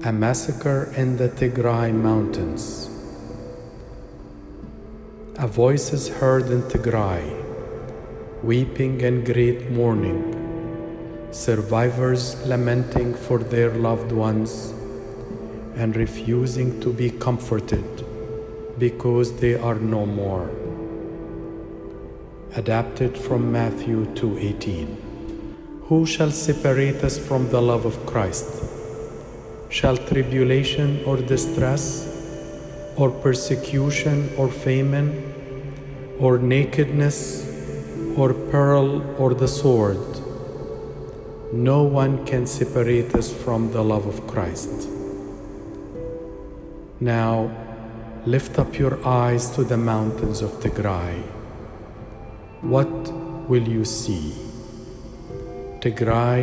A massacre in the Tigray mountains. A voice is heard in Tigray, weeping and great mourning, survivors lamenting for their loved ones and refusing to be comforted because they are no more. Adapted from Matthew 2:18. Who shall separate us from the love of Christ? Shall tribulation or distress, or persecution or famine, or nakedness, or peril, or the sword? No one can separate us from the love of Christ. Now, lift up your eyes to the mountains of Tigray. What will you see? Tigray,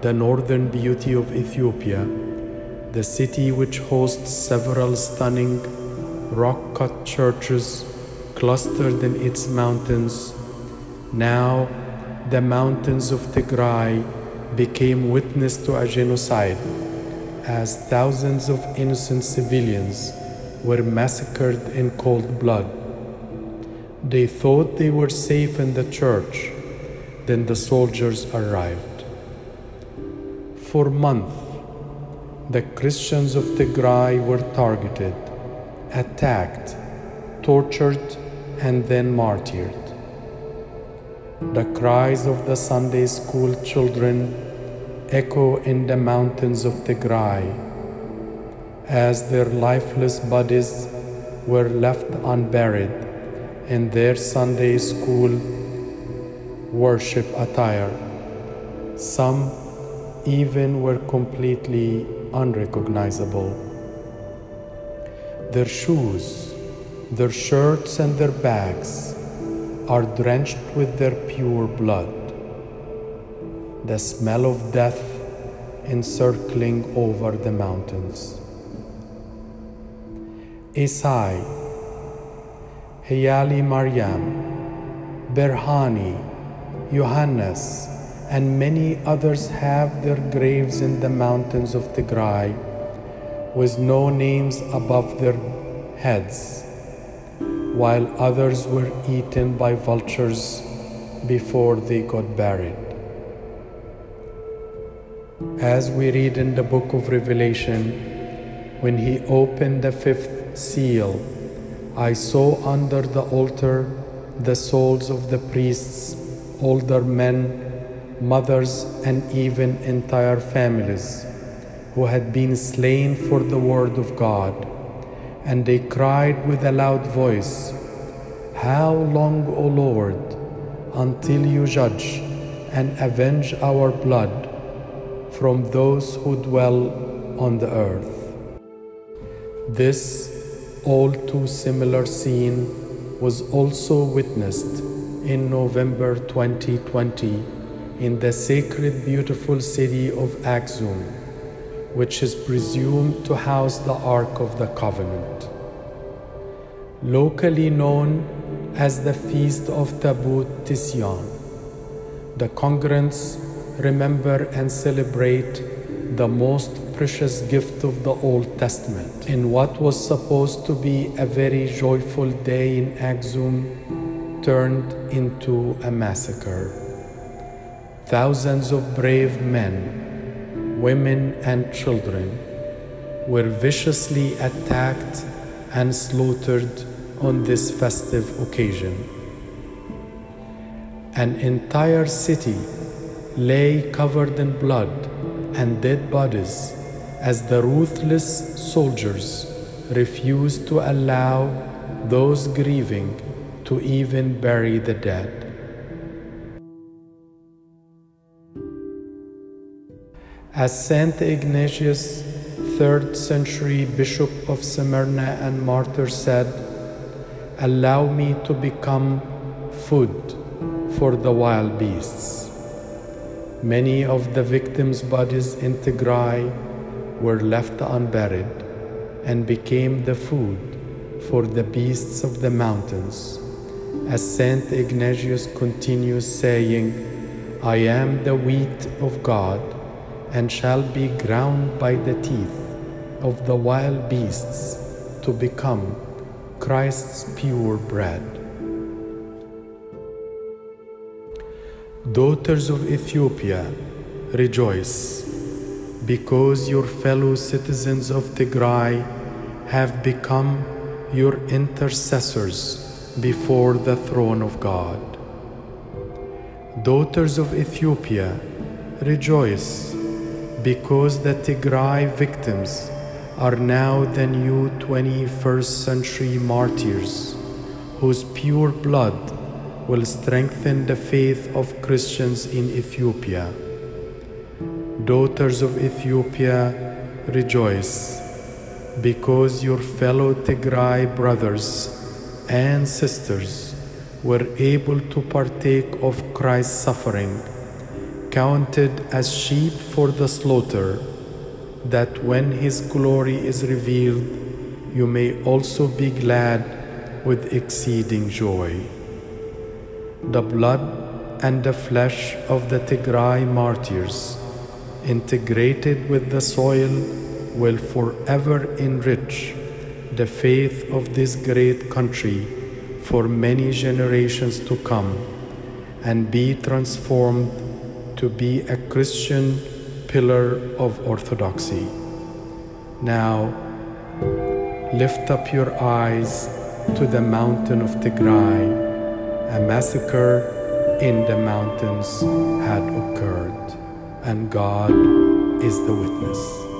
the northern beauty of Ethiopia, the city which hosts several stunning rock-cut churches clustered in its mountains. Now, the mountains of Tigray became witness to a genocide, as thousands of innocent civilians were massacred in cold blood. They thought they were safe in the church. Then the soldiers arrived. For months, the Christians of Tigray were targeted, attacked, tortured, and then martyred. The cries of the Sunday school children echo in the mountains of Tigray as their lifeless bodies were left unburied in their Sunday school worship attire. Some even were completely unrecognizable. Their shoes, their shirts, and their bags are drenched with their pure blood. The smell of death encircling over the mountains. Isai, Hayali Maryam, Berhani, Yohannes, and many others have their graves in the mountains of Tigray, with no names above their heads, while others were eaten by vultures before they got buried. As we read in the book of Revelation, when he opened the fifth seal, I saw under the altar the souls of the priests, older men, mothers, and even entire families who had been slain for the word of God. And they cried with a loud voice, "How long, O Lord, until you judge and avenge our blood from those who dwell on the earth?" This all too similar scene was also witnessed in November 2020 in the sacred, beautiful city of Axum, which is presumed to house the Ark of the Covenant. Locally known as the Feast of Tabut Tisyan, the congregants remember and celebrate the most precious gift of the Old Testament. In what was supposed to be a very joyful day in Axum turned into a massacre. Thousands of brave men, women, and children were viciously attacked and slaughtered on this festive occasion. An entire city lay covered in blood and dead bodies as the ruthless soldiers refused to allow those grieving to even bury the dead. As Saint Ignatius, 3rd century bishop of Smyrna and martyr, said, "Allow me to become food for the wild beasts." Many of the victims' bodies in Tigray were left unburied and became the food for the beasts of the mountains. As Saint Ignatius continues saying, "I am the wheat of God and shall be ground by the teeth. of the wild beasts to become Christ's pure bread. Daughters of Ethiopia, rejoice, because your fellow citizens of Tigray have become your intercessors before the throne of God. Daughters of Ethiopia, rejoice, because the Tigray victims are now the new 21st century martyrs, whose pure blood will strengthen the faith of Christians in Ethiopia. Daughters of Ethiopia, rejoice, because your fellow Tigray brothers and sisters were able to partake of Christ's suffering, counted as sheep for the slaughter, that when His glory is revealed, you may also be glad with exceeding joy. The blood and the flesh of the Tigray martyrs, integrated with the soil, will forever enrich the faith of this great country for many generations to come, and be transformed to be a Christian pillar of orthodoxy. Now, lift up your eyes to the mountain of Tigray. A massacre in the mountains had occurred, and God is the witness.